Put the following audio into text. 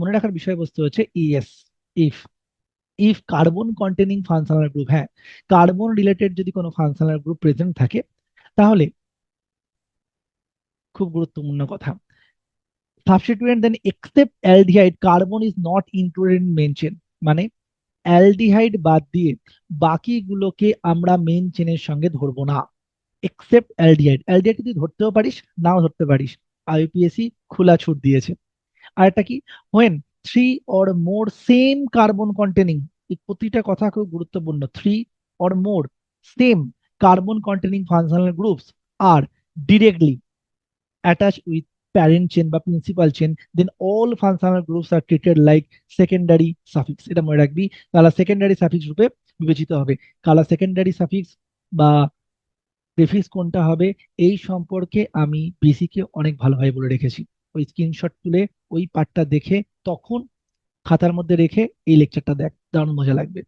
মনে রাখার বিষয়বস্তু হচ্ছে ES, if. If carbon containing functional group, হ্যাঁ, কার্বন রিলেটেড যদি কোনো ফাংশনাল গ্রুপ প্রেজেন্ট থাকে, তাহলে খুব গুরুত্বপূর্ণ কথা, substituent then except aldehyde carbon is not included in main chain. মানে অ্যালডিহাইড বাদ দিয়ে বাকিগুলোকে আমরা মেন চেনের সঙ্গে ধরবো না, এক্সেপ্ট অ্যালডিহাইড। অ্যালডিহাইড তুই ধরতেও পারিস, নাও ধরতে পারিস, আইইউপিএসসি খোলা ছুট দিয়েছে। আর একটা কি, when three or more same carbon containing, এই প্রতিটা কথা খুব গুরুত্বপূর্ণ, three or more same carbon containing functional groups are directly attached with parent chain বা principal chain, then all functional groups are treated like secondary suffix. এটা মনে রাখবি, তাহলে সেকেন্ডারি সাফিক্স রূপে বিবেচিত হবে। কালা সেকেন্ডারি সাফিক্স বা প্রেফিক্স কোনটা হবে, এই সম্পর্কে আমি বেসিকে অনেক ভালোভাবে বলে রেখেছি। ওই স্ক্রিনশট তুলে ওই পার্টটা দেখে তখন খাতার মধ্যে রেখে এই লেকচারটা দেখ, দারুণ মজা লাগবে।